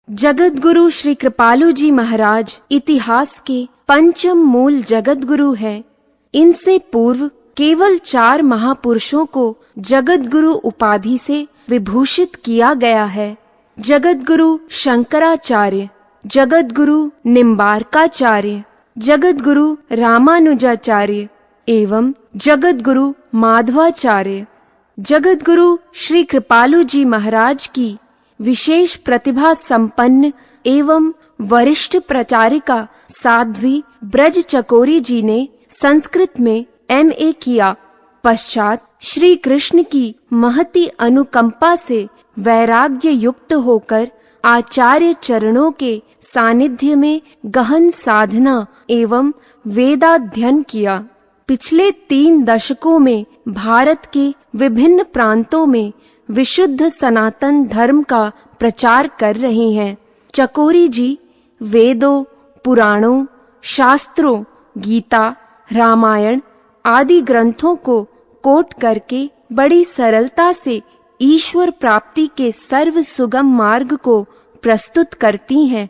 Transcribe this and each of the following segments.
जगतगुरु श्री कृपालु जी महाराज इतिहास के पंचम मूल जगतगुरु हैं। इनसे पूर्व केवल 4 महापुरुषों को जगतगुरु उपाधि से विभूषित किया गया है। जगतगुरु शंकराचार्य, जगतगुरु निम्बार्काचार्य, जगतगुरु रामानुजाचार्य एवं जगतगुरु माधवाचार्य। जगतगुरु श्री कृपालु जी महाराज की विशेष प्रतिभा संपन्न एवं वरिष्ठ प्रचारिका साध्वी ब्रज चकोरी जी ने संस्कृत में MA किया। पश्चात श्री कृष्ण की महती अनुकंपा से वैराग्य युक्त होकर आचार्य चरणों के सानिध्य में गहन साधना एवं वेदाध्ययन किया। पिछले 3 दशकों में भारत के विभिन्न प्रांतों में विशुद्ध सनातन धर्म का प्रचार कर रहे हैं। चकोरी जी वेदों, पुराणों, शास्त्रों, गीता, रामायण आदि ग्रंथों को कोट करके बड़ी सरलता से ईश्वर प्राप्ति के सर्व सुगम मार्ग को प्रस्तुत करती हैं।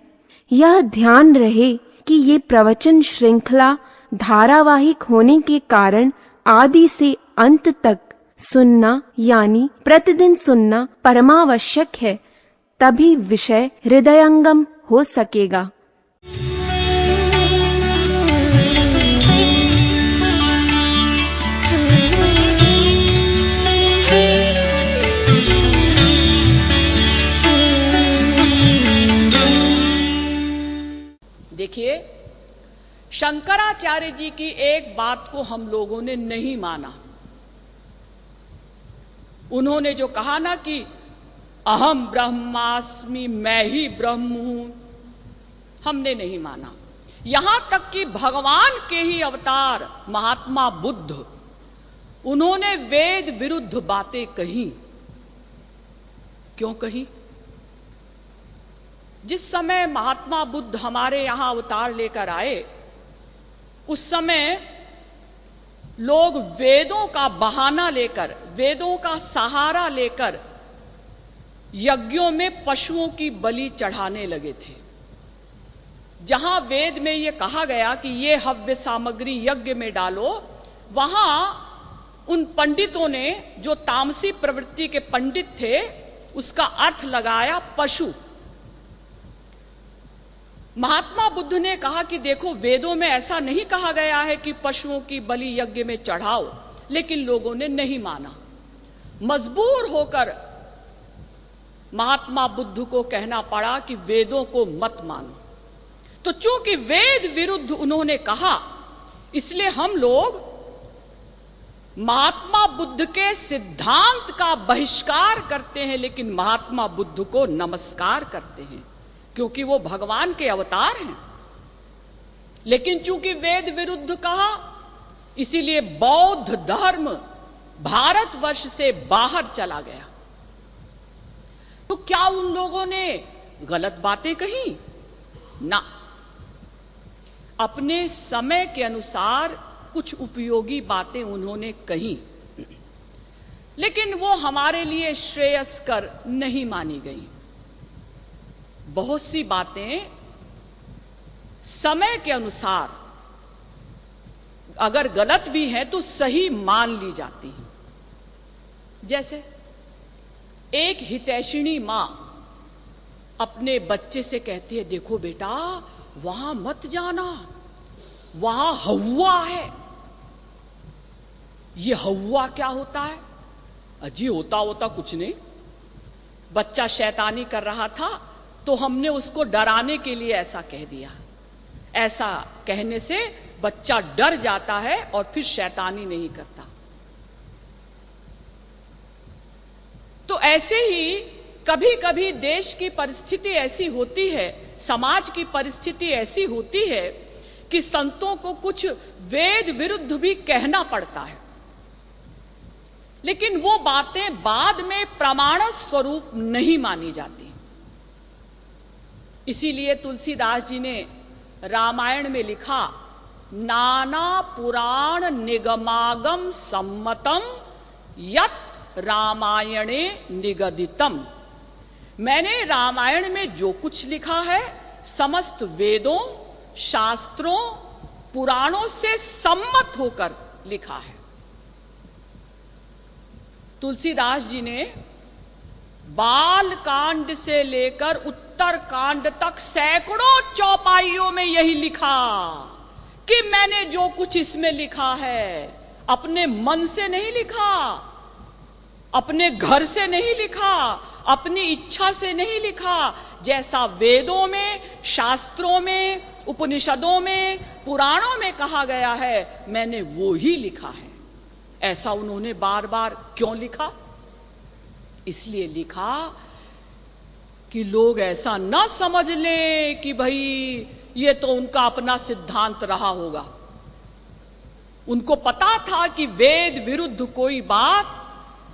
यह ध्यान रहे कि ये प्रवचन श्रृंखला धारावाहिक होने के कारण आदि से अंत तक सुनना यानी प्रतिदिन सुनना परमावश्यक है, तभी विषय हृदयंगम हो सकेगा। देखिए, शंकराचार्य जी की एक बात को हम लोगों ने नहीं माना। उन्होंने जो कहा ना कि अहम ब्रह्मास्मि, मैं ही ब्रह्म हूं, हमने नहीं माना। यहां तक कि भगवान के ही अवतार महात्मा बुद्ध, उन्होंने वेद विरुद्ध बातें कही। क्यों कही? जिस समय महात्मा बुद्ध हमारे यहां अवतार लेकर आए, उस समय लोग वेदों का बहाना लेकर, वेदों का सहारा लेकर यज्ञों में पशुओं की बलि चढ़ाने लगे थे। जहां वेद में यह कहा गया कि ये हव्य सामग्री यज्ञ में डालो, वहां उन पंडितों ने, जो तामसी प्रवृत्ति के पंडित थे, उसका अर्थ लगाया पशु। महात्मा बुद्ध ने कहा कि देखो, वेदों में ऐसा नहीं कहा गया है कि पशुओं की बलि यज्ञ में चढ़ाओ, लेकिन लोगों ने नहीं माना। मजबूर होकर महात्मा बुद्ध को कहना पड़ा कि वेदों को मत मानो। तो चूंकि वेद विरुद्ध उन्होंने कहा, इसलिए हम लोग महात्मा बुद्ध के सिद्धांत का बहिष्कार करते हैं, लेकिन महात्मा बुद्ध को नमस्कार करते हैं, क्योंकि वो भगवान के अवतार हैं। लेकिन चूंकि वेद विरुद्ध कहा, इसीलिए बौद्ध धर्म भारतवर्ष से बाहर चला गया। तो क्या उन लोगों ने गलत बातें कही? ना, अपने समय के अनुसार कुछ उपयोगी बातें उन्होंने कही, लेकिन वो हमारे लिए श्रेयस्कर नहीं मानी गई। बहुत सी बातें समय के अनुसार अगर गलत भी हैं तो सही मान ली जाती हैं। जैसे एक हितैषिणी मां अपने बच्चे से कहती है, देखो बेटा, वहां मत जाना, वहां हव्वा है। ये हव्वा क्या होता है? अजी होता कुछ नहीं, बच्चा शैतानी कर रहा था तो हमने उसको डराने के लिए ऐसा कह दिया। ऐसा कहने से बच्चा डर जाता है और फिर शैतानी नहीं करता। तो ऐसे ही कभी कभी देश की परिस्थिति ऐसी होती है, समाज की परिस्थिति ऐसी होती है कि संतों को कुछ वेद विरुद्ध भी कहना पड़ता है, लेकिन वो बातें बाद में प्रमाण स्वरूप नहीं मानी जाती। इसीलिए तुलसीदास जी ने रामायण में लिखा, नाना पुराण निगमागम सम्मतम यत रामायणे निगदितम। मैंने रामायण में जो कुछ लिखा है समस्त वेदों, शास्त्रों, पुराणों से सम्मत होकर लिखा है। तुलसीदास जी ने बाल कांड से लेकर उत्तर कांड तक सैकड़ों चौपाइयों में यही लिखा कि मैंने जो कुछ इसमें लिखा है अपने मन से नहीं लिखा, अपने घर से नहीं लिखा, अपनी इच्छा से नहीं लिखा। जैसा वेदों में, शास्त्रों में, उपनिषदों में, पुराणों में कहा गया है, मैंने वो ही लिखा है। ऐसा उन्होंने बार बार क्यों लिखा? इसलिए लिखा कि लोग ऐसा ना समझ लें कि भाई ये तो उनका अपना सिद्धांत रहा होगा। उनको पता था कि वेद विरुद्ध कोई बात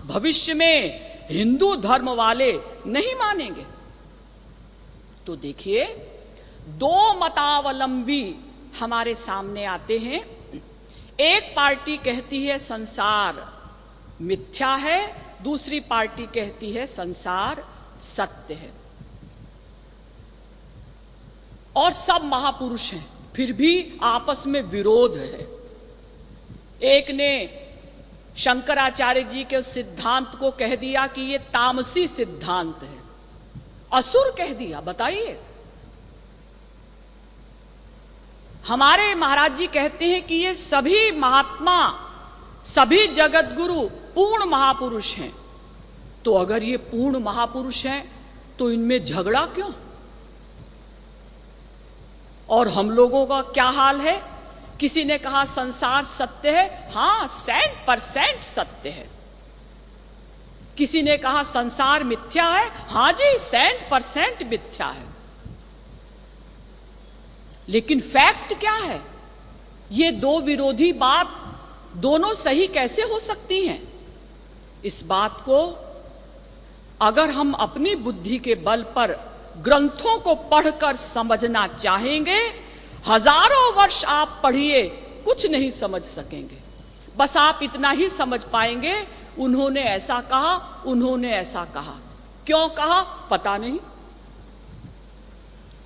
भविष्य में हिंदू धर्म वाले नहीं मानेंगे। तो देखिए, दो मतावलंबी हमारे सामने आते हैं। एक पार्टी कहती है संसार मिथ्या है, दूसरी पार्टी कहती है संसार सत्य है। और सब महापुरुष हैं, फिर भी आपस में विरोध है। एक ने शंकराचार्य जी के सिद्धांत को कह दिया कि ये तामसी सिद्धांत है, असुर कह दिया। बताइए, हमारे महाराज जी कहते हैं कि ये सभी महात्मा, सभी जगत गुरु पूर्ण महापुरुष हैं। तो अगर ये पूर्ण महापुरुष हैं तो इनमें झगड़ा क्यों? और हम लोगों का क्या हाल है? किसी ने कहा संसार सत्य है, हां 100% सत्य है। किसी ने कहा संसार मिथ्या है, हां जी 100% मिथ्या है। लेकिन फैक्ट क्या है? ये दो विरोधी बात दोनों सही कैसे हो सकती हैं? इस बात को अगर हम अपनी बुद्धि के बल पर ग्रंथों को पढ़कर समझना चाहेंगे, हजारों वर्ष आप पढ़िए, कुछ नहीं समझ सकेंगे। बस आप इतना ही समझ पाएंगे, उन्होंने ऐसा कहा, उन्होंने ऐसा कहा। क्यों कहा पता नहीं।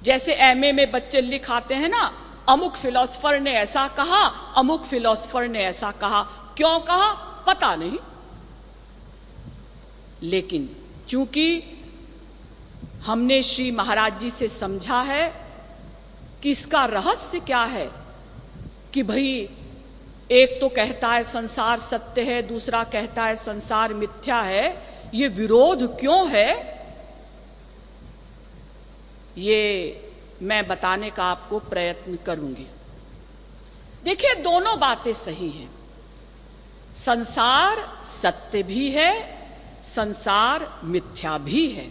जैसे एमए में बच्चे लिखाते हैं ना, अमुक फिलोसफर ने ऐसा कहा, अमुक फिलोसफर ने ऐसा कहा। क्यों कहा पता नहीं। लेकिन चूंकि हमने श्री महाराज जी से समझा है कि इसका रहस्य क्या है, कि भाई एक तो कहता है संसार सत्य है, दूसरा कहता है संसार मिथ्या है, ये विरोध क्यों है, ये मैं बताने का आपको प्रयत्न करूंगी। देखिए, दोनों बातें सही हैं। संसार सत्य भी है, संसार मिथ्या भी है।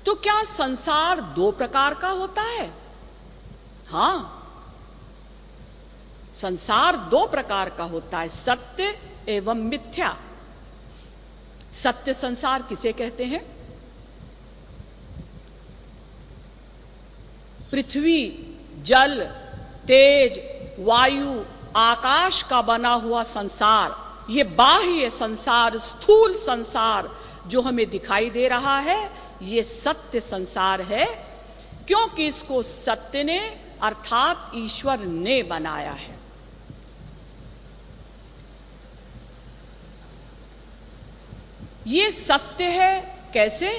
तो क्या संसार दो प्रकार का होता है? हां, संसार दो प्रकार का होता है, सत्य एवं मिथ्या। सत्य संसार किसे कहते हैं? पृथ्वी, जल, तेज, वायु, आकाश का बना हुआ संसार, ये बाह्य संसार, स्थूल संसार जो हमें दिखाई दे रहा है, ये सत्य संसार है, क्योंकि इसको सत्य ने अर्थात ईश्वर ने बनाया है। ये सत्य है कैसे?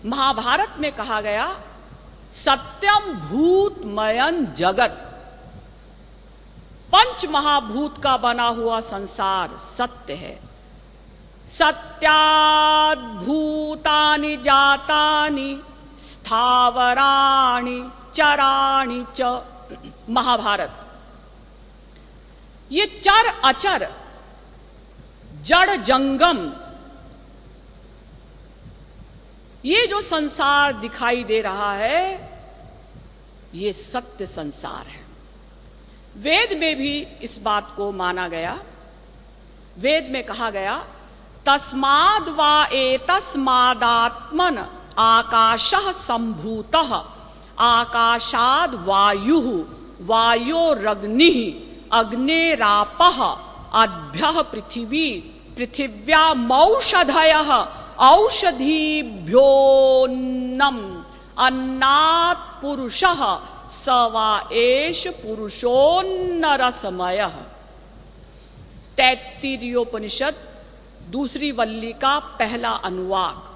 महाभारत में कहा गया, सत्यम भूतमयं जगत। पंच महाभूत का बना हुआ संसार सत्य है। सत्याद् भूतानि जातानि स्थावराणि चराणि च। महाभारत। ये चर अचर, जड़ जंगम, ये जो संसार दिखाई दे रहा है, ये सत्य संसार है। वेद में भी इस बात को माना गया। वेद में कहा गया, तस्माद् वा एतस्मादात्मन आकाशः सम्भूतः आकाशाद् वायुः वायोरग्निः अग्नेरापः अद्भ्यः पृथिवी पृथिव्यामौषधयः औषधीभ्योन्नम अन्नात् पुरुषः स वा एष पुरुषोन्नरसमयः। तैत्तिरीयोपनिषद दूसरी वल्ली का पहला अनुवाक।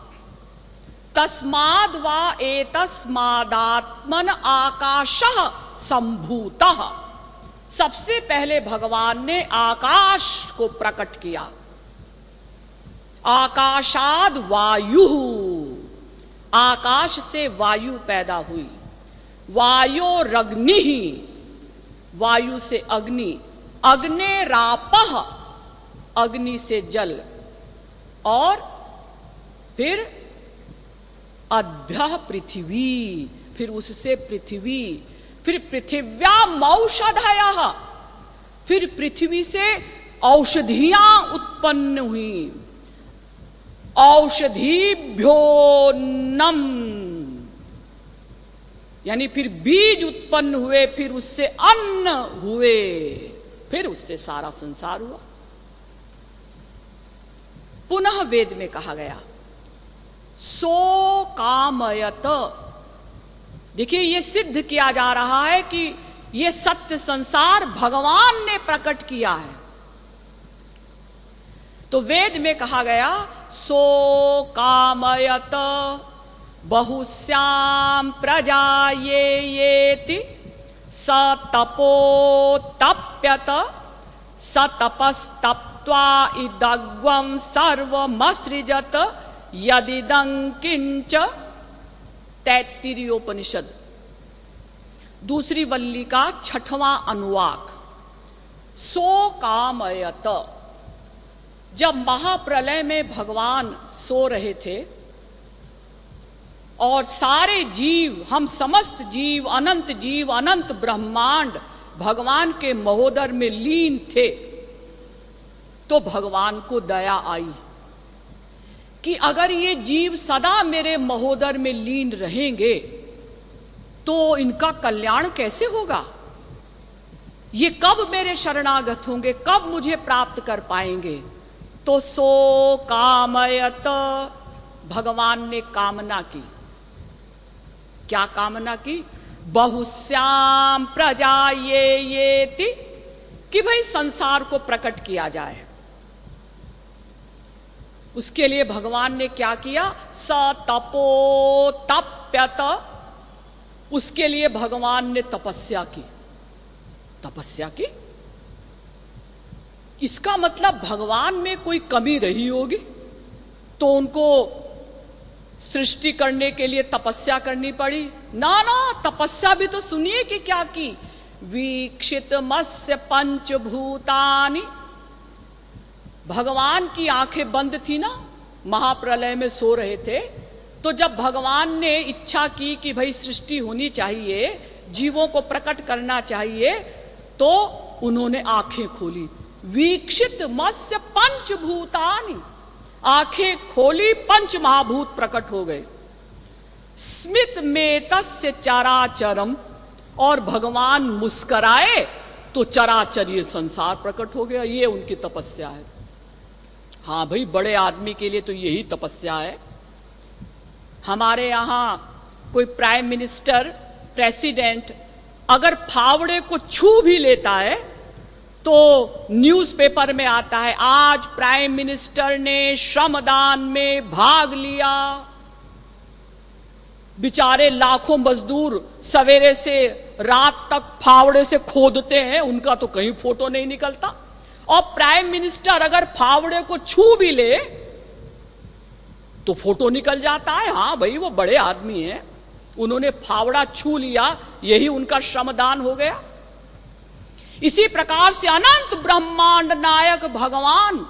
तस्माद् वा एतस्मादात्मन आकाशः संभूतः। सबसे पहले भगवान ने आकाश को प्रकट किया। आकाशाद वायु, आकाश से वायु पैदा हुई। वायोरग्नि, वायु से अग्नि। अग्नेरापः, अग्नि से जल। और फिर अद्भ्यः पृथ्वी, फिर उससे पृथ्वी। फिर पृथिव्यामौषधयः, फिर पृथ्वी से औषधियां उत्पन्न हुई। औषधीभ्योन्नम, यानी फिर बीज उत्पन्न हुए, फिर उससे अन्न हुए, फिर उससे सारा संसार हुआ। पुनः वेद में कहा गया सो कामयत। देखिए, ये सिद्ध किया जा रहा है कि ये सत्य संसार भगवान ने प्रकट किया है। तो वेद में कहा गया सो कामयत बहुश्याम प्रजा येति स तपो तप्यत स तपस्तप्त्वा इदग्वं सर्वमसृजत यदिदं किंच। तैत्तिरीयोपनिषद दूसरी वल्ली का छठवां अनुवाक। सो कामयत। जब महाप्रलय में भगवान सो रहे थे और सारे जीव, हम समस्त जीव, अनंत ब्रह्मांड भगवान के महोदर में लीन थे, तो भगवान को दया आई कि अगर ये जीव सदा मेरे महोदर में लीन रहेंगे तो इनका कल्याण कैसे होगा? ये कब मेरे शरणागत होंगे, कब मुझे प्राप्त कर पाएंगे? तो सो कामयत, भगवान ने कामना की। क्या कामना की? बहुश्याम प्रजा येति, कि भाई संसार को प्रकट किया जाए। उसके लिए भगवान ने क्या किया? स तपो तप्यत, उसके लिए भगवान ने तपस्या की। तपस्या की, इसका मतलब भगवान में कोई कमी रही होगी तो उनको सृष्टि करने के लिए तपस्या करनी पड़ी। ना ना, तपस्या भी तो सुनिए कि क्या की। वीक्षित मत्स्य पंचभूतानि, भगवान की आंखें बंद थी ना, महाप्रलय में सो रहे थे। तो जब भगवान ने इच्छा की कि भाई सृष्टि होनी चाहिए, जीवों को प्रकट करना चाहिए, तो उन्होंने आंखें खोली। वीक्षित मत्स्य पंचभूतानि, आंखें खोली, पंच महाभूत प्रकट हो गए। स्मित में तस्य चराचरम, और भगवान मुस्कराए तो चराचर ये संसार प्रकट हो गया। ये उनकी तपस्या है। हाँ भाई, बड़े आदमी के लिए तो यही तपस्या है। हमारे यहां कोई प्राइम मिनिस्टर, प्रेसिडेंट अगर फावड़े को छू भी लेता है तो न्यूज़पेपर में आता है आज प्राइम मिनिस्टर ने श्रमदान में भाग लिया। बेचारे लाखों मजदूर सवेरे से रात तक फावड़े से खोदते हैं, उनका तो कहीं फोटो नहीं निकलता। और प्राइम मिनिस्टर अगर फावड़े को छू भी ले तो फोटो निकल जाता है। हाँ भाई, वो बड़े आदमी हैं, उन्होंने फावड़ा छू लिया, यही उनका श्रमदान हो गया। इसी प्रकार से अनंत ब्रह्मांड नायक भगवान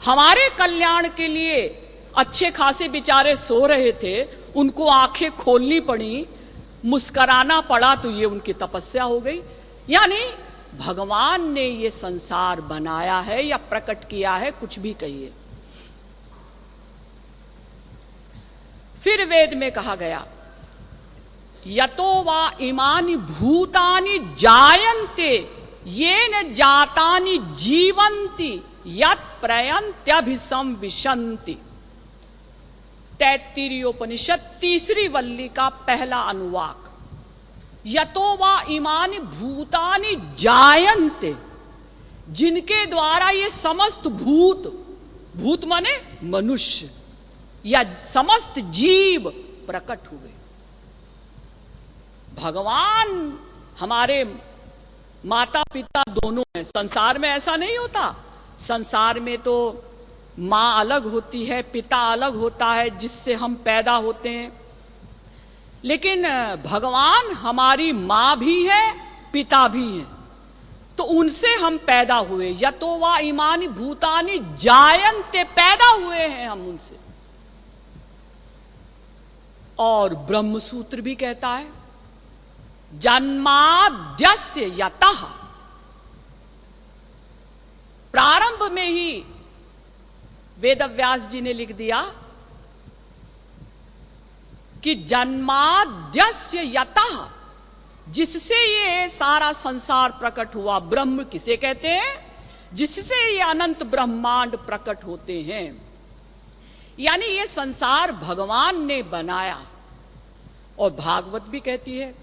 हमारे कल्याण के लिए अच्छे खासे बेचारे सो रहे थे, उनको आंखें खोलनी पड़ी, मुस्कराना पड़ा, तो ये उनकी तपस्या हो गई। यानी भगवान ने ये संसार बनाया है या प्रकट किया है, कुछ भी कहिए। फिर वेद में कहा गया यतो वा इमानि भूतानि जायन्ते येन जातानि जीवन्ति यत् प्रयन्त्यभिसंविशन्ति। तैत्तिरीयोपनिषद तीसरी वल्ली का पहला अनुवाक। यतो वा इमानि भूतानि जायन्ते, जिनके द्वारा ये समस्त भूत माने मनुष्य या समस्त जीव प्रकट हुए। भगवान हमारे माता पिता दोनों हैं। संसार में ऐसा नहीं होता। संसार में तो माँ अलग होती है, पिता अलग होता है जिससे हम पैदा होते हैं, लेकिन भगवान हमारी माँ भी है, पिता भी है, तो उनसे हम पैदा हुए। यतो वा इमानि भूतानि जायन्ते, पैदा हुए हैं हम उनसे। और ब्रह्म सूत्र भी कहता है जन्माद्यस्य यतः, प्रारंभ में ही वेदव्यास जी ने लिख दिया कि जन्माद्यस्य यतः, जिससे ये सारा संसार प्रकट हुआ। ब्रह्म किसे कहते हैं? जिससे ये अनंत ब्रह्मांड प्रकट होते हैं। यानी ये संसार भगवान ने बनाया। और भागवत भी कहती है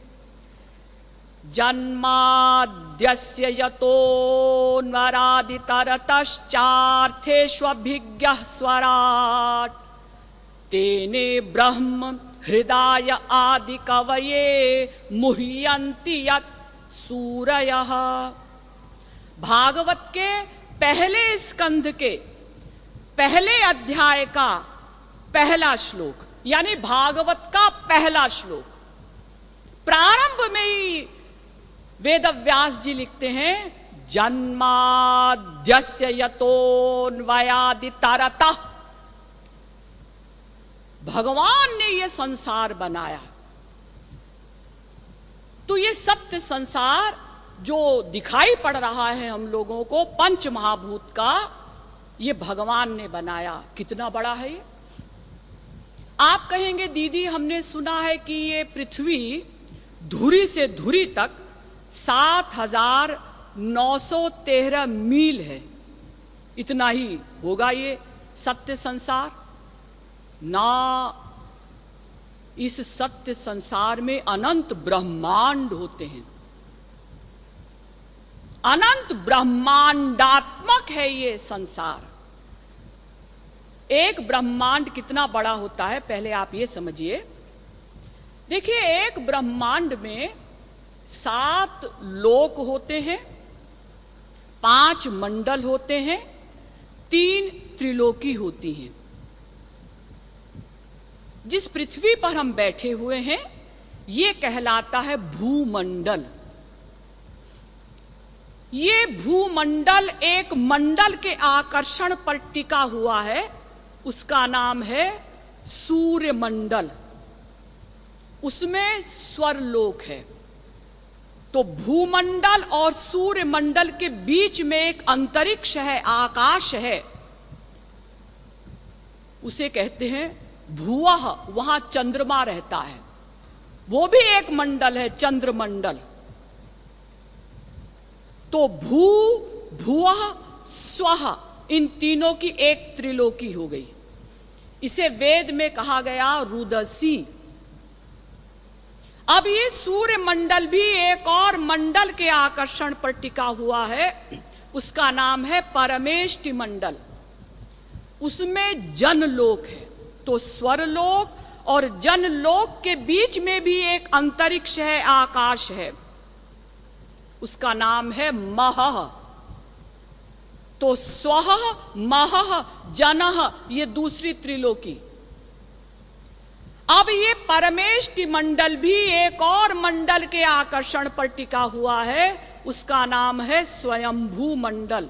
जन्माद्यस्य यतोऽन्वरादितरतश्चार्थेष्वभिज्ञः स्वराट्, तेने ब्रह्म हृदय आदि कवये मुह्यन्ति यत् सूरयः। भागवत के पहले स्कंध के पहले अध्याय का पहला श्लोक, यानी भागवत का पहला श्लोक, प्रारंभ में ही वेदव्यास जी लिखते हैं जन्माद्यस्य यतोऽन्वयादितरतः। भगवान ने यह संसार बनाया। तो ये सत्य संसार जो दिखाई पड़ रहा है हम लोगों को, पंच महाभूत का, ये भगवान ने बनाया। कितना बड़ा है ये? आप कहेंगे दीदी हमने सुना है कि ये पृथ्वी धुरी से धुरी तक 7,913 मील है। इतना ही होगा ये सत्य संसार ना? इस सत्य संसार में अनंत ब्रह्मांड होते हैं। अनंत ब्रह्मांडात्मक है ये संसार। एक ब्रह्मांड कितना बड़ा होता है पहले आप ये समझिए। देखिए, एक ब्रह्मांड में 7 लोक होते हैं, 5 मंडल होते हैं, 3 त्रिलोकी होती हैं। जिस पृथ्वी पर हम बैठे हुए हैं ये कहलाता है भूमंडल। ये भूमंडल एक मंडल के आकर्षण पर टिका हुआ है, उसका नाम है सूर्य मंडल। उसमें स्वरलोक है। तो भूमंडल और सूर्य मंडल के बीच में एक अंतरिक्ष है, आकाश है, उसे कहते हैं भुवः। वहां चंद्रमा रहता है, वो भी एक मंडल है, चंद्रमंडल। तो भू, भुवः, स्वः, इन तीनों की एक त्रिलोकी हो गई। इसे वेद में कहा गया रुदसी। अब ये सूर्य मंडल भी एक और मंडल के आकर्षण पर टिका हुआ है, उसका नाम है परमेष्टि मंडल। उसमें जनलोक है। तो स्वरलोक और जनलोक के बीच में भी एक अंतरिक्ष है, आकाश है, उसका नाम है महः। तो स्वः, महः, जनः, ये दूसरी त्रिलोकी। अब ये परमेष्टि मंडल भी एक और मंडल के आकर्षण पर टिका हुआ है, उसका नाम है स्वयंभू मंडल।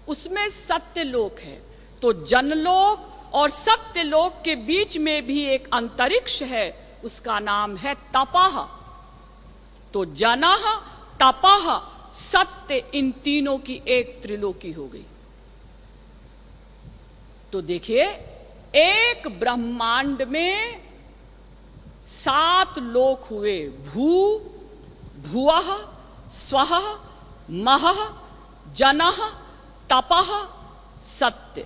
उसमें सत्यलोक है। तो जनलोक और सत्यलोक के बीच में भी एक अंतरिक्ष है, उसका नाम है तपः। तो जनः, तपः, सत्य, इन तीनों की एक त्रिलोकी हो गई। तो देखिए, एक ब्रह्मांड में 7 लोक हुए। भू, भुवः, स्वः, महः, जनः, तपः, सत्य।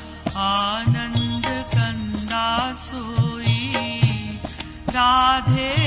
राधे